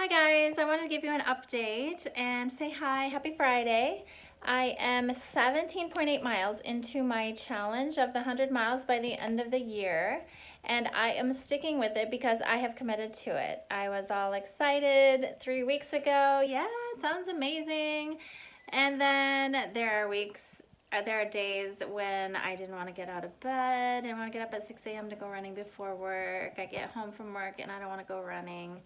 guys, I wanted to give you an update and say hi, happy Friday. I am 17.8 miles into my challenge of the 100 miles by the end of the year, and I am sticking with it because I have committed to it. I was all excited 3 weeks ago. Yeah, it sounds amazing. And then there are days when I didn't want to get out of bed. I didn't want to get up at 6 a.m. to go running before work. I get home from work and I don't want to go running.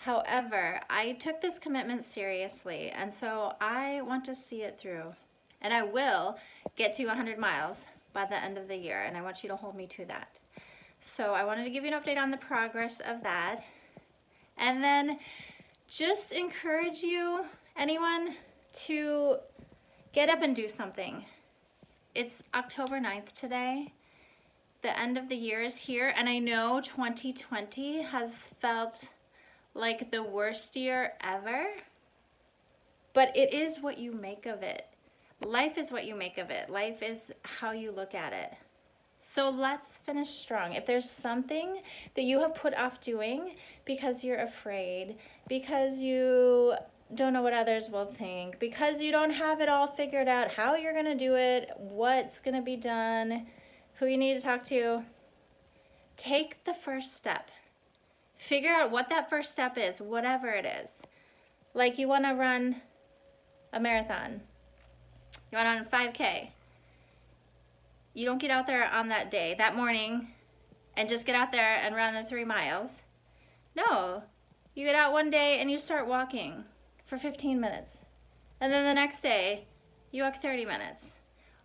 However, I took this commitment seriously, and so I want to see it through. And I will get to 100 miles by the end of the year, and I want you to hold me to that. So I wanted to give you an update on the progress of that. And then just encourage you, anyone, to get up and do something. It's October 9th today. The end of the year is here, and I know 2020 has felt like the worst year ever, but it is what you make of it. Life is what you make of it. Life is how you look at it. So let's finish strong. If there's something that you have put off doing because you're afraid, because you don't know what others will think, because you don't have it all figured out, how you're gonna do it, what's gonna be done, who you need to talk to, take the first step. Figure out what that first step is, whatever it is. Like you want to run a marathon. You want to run 5K. You don't get out there on that day, that morning, and just get out there and run the 3 miles. No. You get out one day and you start walking for 15 minutes. And then the next day, you walk 30 minutes.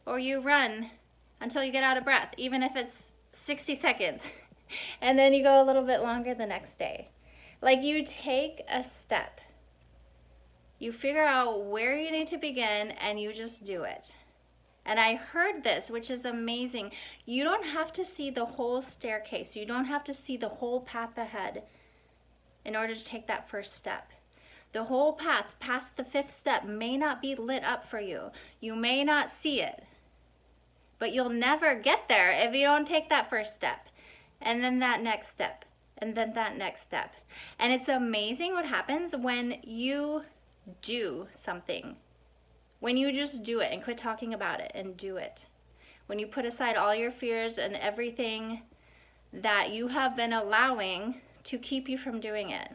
Or you run until you get out of breath, even if it's 60 seconds. And then you go a little bit longer the next day. Like you take a step. You figure out where you need to begin and you just do it. And I heard this, which is amazing. You don't have to see the whole staircase. You don't have to see the whole path ahead in order to take that first step. The whole path past the 5th step may not be lit up for you. You may not see it. But you'll never get there if you don't take that first step. And then that next step, and then that next step. And it's amazing what happens when you do something. When you just do it and quit talking about it and do it. When you put aside all your fears and everything that you have been allowing to keep you from doing it.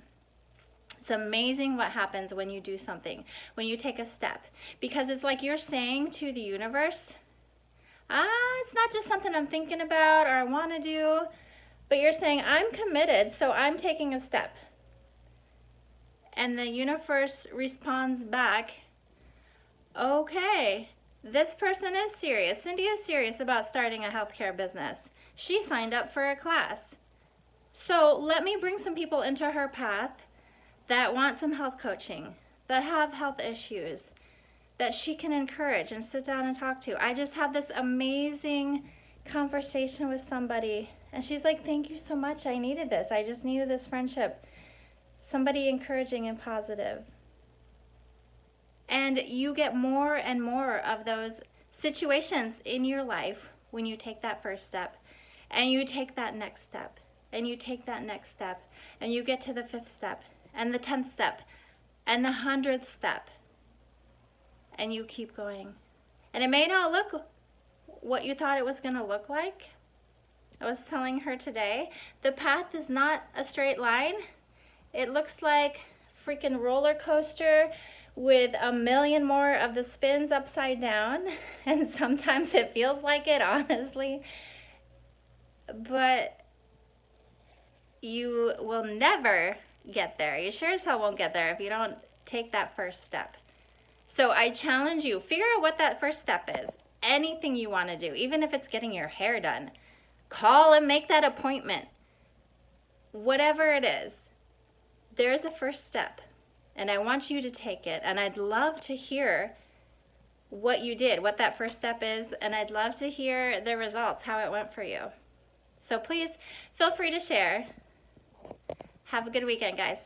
It's amazing what happens when you do something, when you take a step. Because it's like you're saying to the universe, it's not just something I'm thinking about or I want to do. But you're saying, I'm committed, so I'm taking a step. And the universe responds back, okay, this person is serious. Cindy is serious about starting a healthcare business. She signed up for a class. So let me bring some people into her path that want some health coaching, that have health issues, that she can encourage and sit down and talk to. I just had this amazing conversation with somebody, and she's like, thank you so much. I needed this. I just needed this friendship. Somebody encouraging and positive. And you get more and more of those situations in your life when you take that first step, and you take that next step, and you take that next step, and you get to the 5th step, and the 10th step, and the 100th step, and you keep going. And it may not look what you thought it was going to look like. I was telling her today, the path is not a straight line. It looks like a freaking roller coaster with a million more of the spins upside down. And sometimes it feels like it, honestly. But you will never get there. You sure as hell won't get there if you don't take that first step. So I challenge you, figure out what that first step is. Anything you want to do, even if it's getting your hair done. Call and make that appointment. Whatever it is, there's a first step. And I want you to take it. And I'd love to hear what you did, what that first step is. And I'd love to hear the results, how it went for you. So please feel free to share. Have a good weekend, guys.